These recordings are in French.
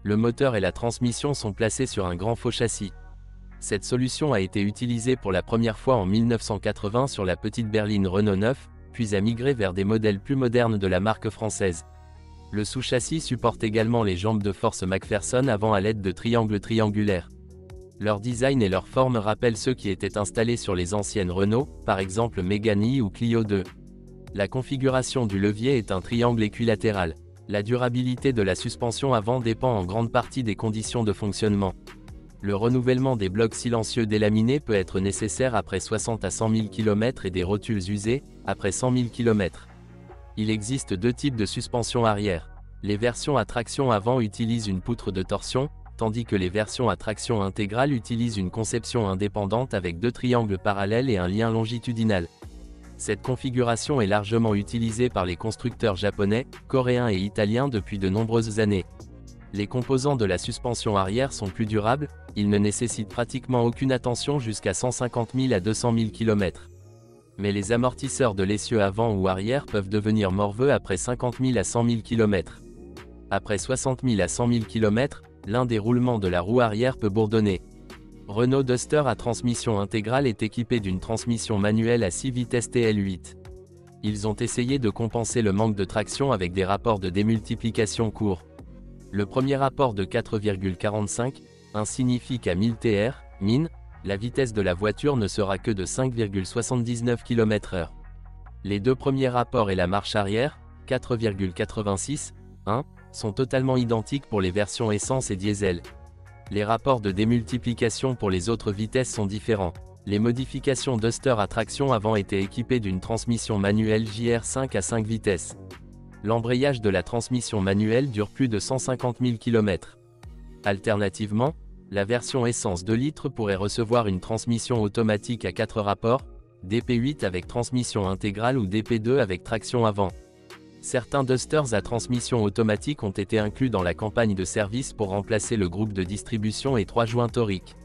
Le moteur et la transmission sont placés sur un grand faux châssis. Cette solution a été utilisée pour la première fois en 1980 sur la petite berline Renault 9, puis a migré vers des modèles plus modernes de la marque française. Le sous-châssis supporte également les jambes de force McPherson avant à l'aide de triangles triangulaires. Leur design et leur forme rappellent ceux qui étaient installés sur les anciennes Renault, par exemple Mégane E ou Clio 2. La configuration du levier est un triangle équilatéral. La durabilité de la suspension avant dépend en grande partie des conditions de fonctionnement. Le renouvellement des blocs silencieux délaminés peut être nécessaire après 60 à 100 000 km et des rotules usées, après 100 000 km. Il existe deux types de suspension arrière. Les versions à traction avant utilisent une poutre de torsion, tandis que les versions à traction intégrale utilisent une conception indépendante avec deux triangles parallèles et un lien longitudinal. Cette configuration est largement utilisée par les constructeurs japonais, coréens et italiens depuis de nombreuses années. Les composants de la suspension arrière sont plus durables, ils ne nécessitent pratiquement aucune attention jusqu'à 150 000 à 200 000 km. Mais les amortisseurs de l'essieu avant ou arrière peuvent devenir morveux après 50 000 à 100 000 km. Après 60 000 à 100 000 km, l'un des roulements de la roue arrière peut bourdonner. Renault Duster à transmission intégrale est équipé d'une transmission manuelle à 6 vitesses TL8. Ils ont essayé de compenser le manque de traction avec des rapports de démultiplication courts. Le premier rapport de 4,45, signifie qu'à 1000 TR, min, la vitesse de la voiture ne sera que de 5,79 km/h. Les deux premiers rapports et la marche arrière, 4,86, sont totalement identiques pour les versions essence et diesel. Les rapports de démultiplication pour les autres vitesses sont différents. Les modifications Duster à traction avant étaient équipées d'une transmission manuelle JR5 à 5 vitesses. L'embrayage de la transmission manuelle dure plus de 150 000 km. Alternativement, la version essence 2 litres pourrait recevoir une transmission automatique à 4 rapports, DP8 avec transmission intégrale ou DP2 avec traction avant. Certains Dusters à transmission automatique ont été inclus dans la campagne de service pour remplacer le groupe de distribution et 3 joints toriques.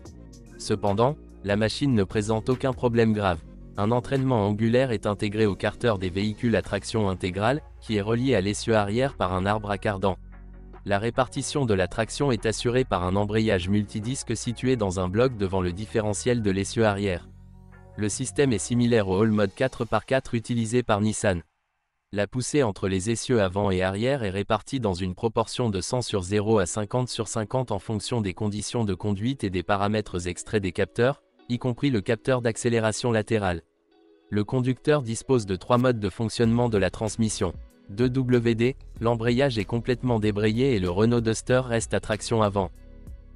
Cependant, la machine ne présente aucun problème grave. Un entraînement angulaire est intégré au carter des véhicules à traction intégrale, qui est relié à l'essieu arrière par un arbre à cardan. La répartition de la traction est assurée par un embrayage multidisque situé dans un bloc devant le différentiel de l'essieu arrière. Le système est similaire au All Mode 4x4 utilisé par Nissan. La poussée entre les essieux avant et arrière est répartie dans une proportion de 100/0 à 50/50 en fonction des conditions de conduite et des paramètres extraits des capteurs, y compris le capteur d'accélération latérale. Le conducteur dispose de 3 modes de fonctionnement de la transmission. 2WD, l'embrayage est complètement débrayé et le Renault Duster reste à traction avant.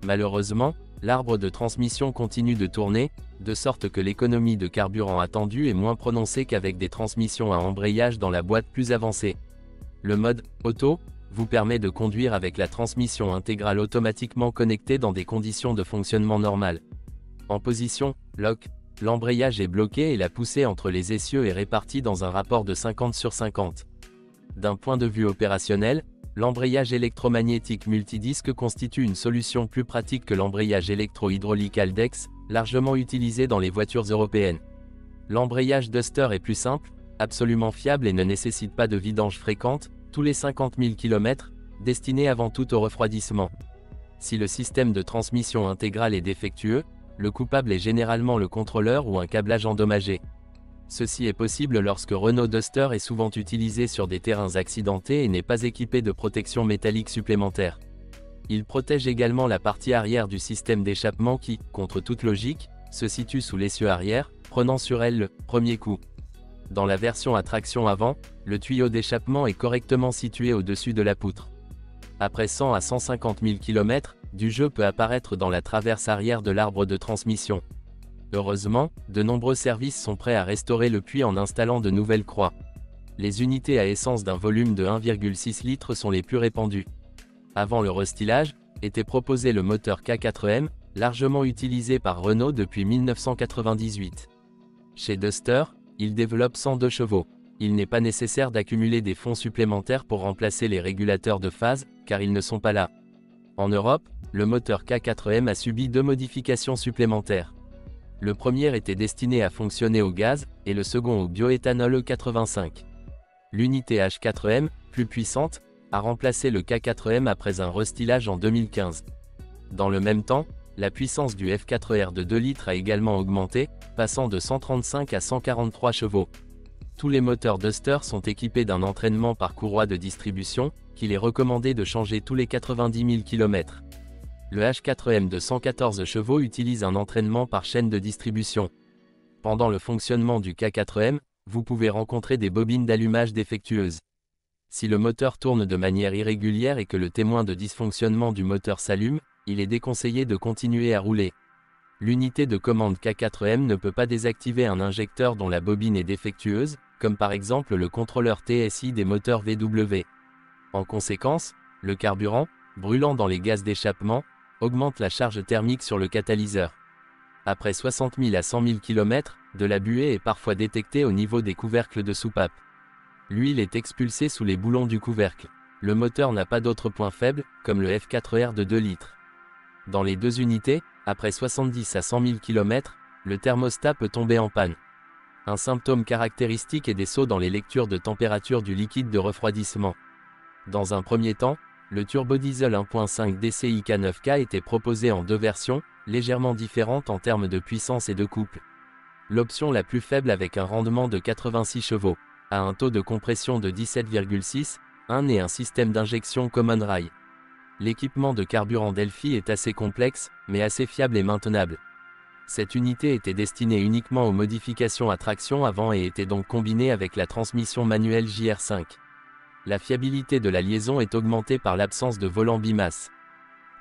Malheureusement, l'arbre de transmission continue de tourner, de sorte que l'économie de carburant attendue est moins prononcée qu'avec des transmissions à embrayage dans la boîte plus avancée. Le mode « Auto » vous permet de conduire avec la transmission intégrale automatiquement connectée dans des conditions de fonctionnement normales. En position « Lock », l'embrayage est bloqué et la poussée entre les essieux est répartie dans un rapport de 50/50. D'un point de vue opérationnel, l'embrayage électromagnétique multidisque constitue une solution plus pratique que l'embrayage électro-hydraulique Haldex, largement utilisé dans les voitures européennes. L'embrayage Duster est plus simple, absolument fiable et ne nécessite pas de vidange fréquente, tous les 50 000 km, destiné avant tout au refroidissement. Si le système de transmission intégrale est défectueux, le coupable est généralement le contrôleur ou un câblage endommagé. Ceci est possible lorsque Renault Duster est souvent utilisé sur des terrains accidentés et n'est pas équipé de protection métallique supplémentaire. Il protège également la partie arrière du système d'échappement qui, contre toute logique, se situe sous l'essieu arrière, prenant sur elle le « premier coup ». Dans la version à traction avant, le tuyau d'échappement est correctement situé au-dessus de la poutre. Après 100 à 150 000 km, du jeu peut apparaître dans la traverse arrière de l'arbre de transmission. Heureusement, de nombreux services sont prêts à restaurer le puits en installant de nouvelles croix. Les unités à essence d'un volume de 1,6 litres sont les plus répandues. Avant le restylage, était proposé le moteur K4M, largement utilisé par Renault depuis 1998. Chez Duster, il développe 102 chevaux. Il n'est pas nécessaire d'accumuler des fonds supplémentaires pour remplacer les régulateurs de phase, car ils ne sont pas là. En Europe, le moteur K4M a subi 2 modifications supplémentaires. Le premier était destiné à fonctionner au gaz, et le second au bioéthanol E85. L'unité H4M, plus puissante, a remplacé le K4M après un restylage en 2015. Dans le même temps, la puissance du F4R de 2 litres a également augmenté, passant de 135 à 143 chevaux. Tous les moteurs Duster sont équipés d'un entraînement par courroie de distribution, qu'il est recommandé de changer tous les 90 000 km. Le H4M de 114 chevaux utilise un entraînement par chaîne de distribution. Pendant le fonctionnement du K4M, vous pouvez rencontrer des bobines d'allumage défectueuses. Si le moteur tourne de manière irrégulière et que le témoin de dysfonctionnement du moteur s'allume, il est déconseillé de continuer à rouler. L'unité de commande K4M ne peut pas désactiver un injecteur dont la bobine est défectueuse, comme par exemple le contrôleur TSI des moteurs VW. En conséquence, le carburant, brûlant dans les gaz d'échappement, augmente la charge thermique sur le catalyseur. Après 60 000 à 100 000 km, de la buée est parfois détectée au niveau des couvercles de soupape. L'huile est expulsée sous les boulons du couvercle. Le moteur n'a pas d'autre point faible, comme le F4R de 2 litres. Dans les deux unités, après 70 à 100 000 km, le thermostat peut tomber en panne. Un symptôme caractéristique est des sauts dans les lectures de température du liquide de refroidissement. Dans un premier temps, le turbodiesel 1.5 DCI K9K était proposé en deux versions, légèrement différentes en termes de puissance et de couple. L'option la plus faible avec un rendement de 86 chevaux, a un taux de compression de 17,6, 1 et un système d'injection Common Rail. L'équipement de carburant Delphi est assez complexe, mais assez fiable et maintenable. Cette unité était destinée uniquement aux modifications à traction avant et était donc combinée avec la transmission manuelle JR5. La fiabilité de la liaison est augmentée par l'absence de volant bimasse.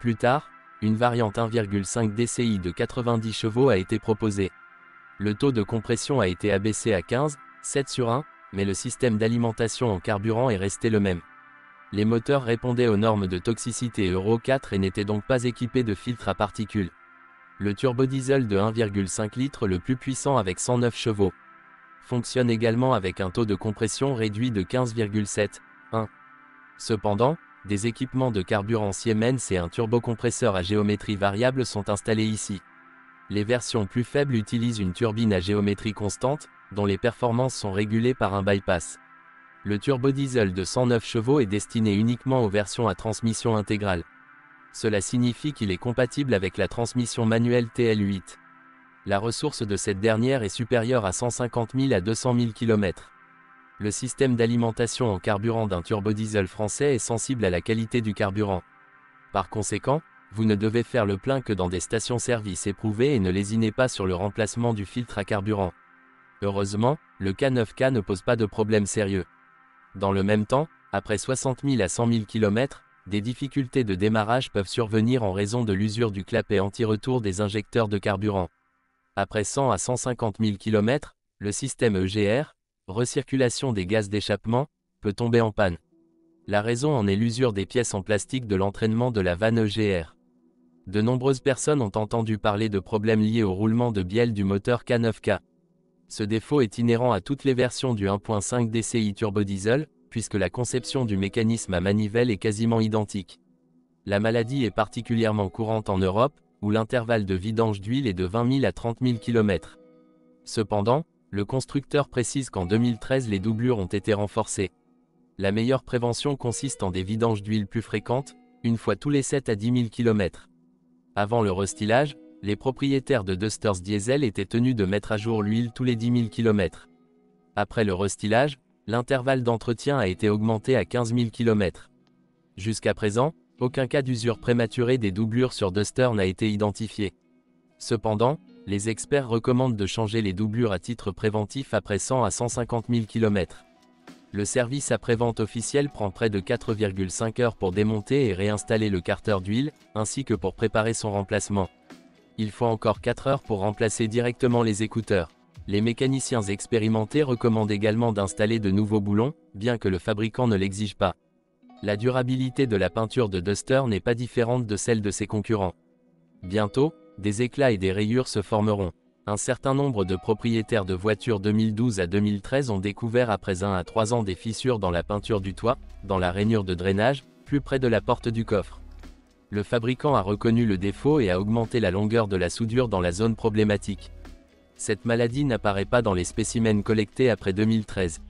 Plus tard, une variante 1,5 DCI de 90 chevaux a été proposée. Le taux de compression a été abaissé à 15, 7 sur 1, mais le système d'alimentation en carburant est resté le même. Les moteurs répondaient aux normes de toxicité Euro 4 et n'étaient donc pas équipés de filtres à particules. Le turbodiesel de 1,5 litres le plus puissant avec 109 chevaux fonctionne également avec un taux de compression réduit de 15,7, 1. Cependant, des équipements de carburant Siemens et un turbocompresseur à géométrie variable sont installés ici. Les versions plus faibles utilisent une turbine à géométrie constante, dont les performances sont régulées par un bypass. Le turbodiesel de 109 chevaux est destiné uniquement aux versions à transmission intégrale. Cela signifie qu'il est compatible avec la transmission manuelle TL8. La ressource de cette dernière est supérieure à 150 000 à 200 000 km. Le système d'alimentation en carburant d'un turbodiesel français est sensible à la qualité du carburant. Par conséquent, vous ne devez faire le plein que dans des stations-service éprouvées et ne lésinez pas sur le remplacement du filtre à carburant. Heureusement, le K9K ne pose pas de problème sérieux. Dans le même temps, après 60 000 à 100 000 km, des difficultés de démarrage peuvent survenir en raison de l'usure du clapet anti-retour des injecteurs de carburant. Après 100 à 150 000 km, le système EGR, recirculation des gaz d'échappement, peut tomber en panne. La raison en est l'usure des pièces en plastique de l'entraînement de la vanne EGR. De nombreuses personnes ont entendu parler de problèmes liés au roulement de bielle du moteur K9K. Ce défaut est inhérent à toutes les versions du 1.5 DCI turbodiesel, puisque la conception du mécanisme à manivelle est quasiment identique. La maladie est particulièrement courante en Europe, où l'intervalle de vidange d'huile est de 20 000 à 30 000 km. Cependant, le constructeur précise qu'en 2013 les doublures ont été renforcées. La meilleure prévention consiste en des vidanges d'huile plus fréquentes, une fois tous les 7 à 10 000 km. Avant le restylage, les propriétaires de Dusters Diesel étaient tenus de mettre à jour l'huile tous les 10 000 km. Après le restylage, l'intervalle d'entretien a été augmenté à 15 000 km. Jusqu'à présent, aucun cas d'usure prématurée des doublures sur Duster n'a été identifié. Cependant, les experts recommandent de changer les doublures à titre préventif après 100 à 150 000 km. Le service après-vente officiel prend près de 4,5 heures pour démonter et réinstaller le carter d'huile, ainsi que pour préparer son remplacement. Il faut encore 4 heures pour remplacer directement les écouteurs. Les mécaniciens expérimentés recommandent également d'installer de nouveaux boulons, bien que le fabricant ne l'exige pas. La durabilité de la peinture de Duster n'est pas différente de celle de ses concurrents. Bientôt, des éclats et des rayures se formeront. Un certain nombre de propriétaires de voitures 2012 à 2013 ont découvert après 1 à 3 ans des fissures dans la peinture du toit, dans la rainure de drainage, plus près de la porte du coffre. Le fabricant a reconnu le défaut et a augmenté la longueur de la soudure dans la zone problématique. Cette maladie n'apparaît pas dans les spécimens collectés après 2013.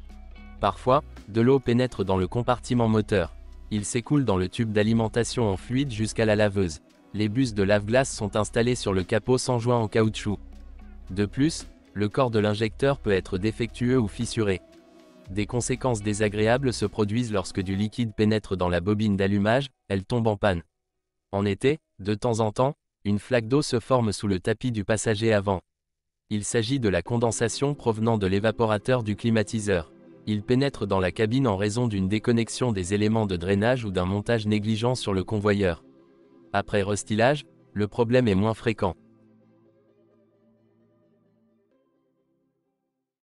Parfois, de l'eau pénètre dans le compartiment moteur. Il s'écoule dans le tube d'alimentation en fluide jusqu'à la laveuse. Les bus de lave-glace sont installés sur le capot sans joint en caoutchouc. De plus, le corps de l'injecteur peut être défectueux ou fissuré. Des conséquences désagréables se produisent lorsque du liquide pénètre dans la bobine d'allumage, elle tombe en panne. En été, de temps en temps, une flaque d'eau se forme sous le tapis du passager avant. Il s'agit de la condensation provenant de l'évaporateur du climatiseur. Il pénètre dans la cabine en raison d'une déconnexion des éléments de drainage ou d'un montage négligent sur le convoyeur. Après restylage, le problème est moins fréquent.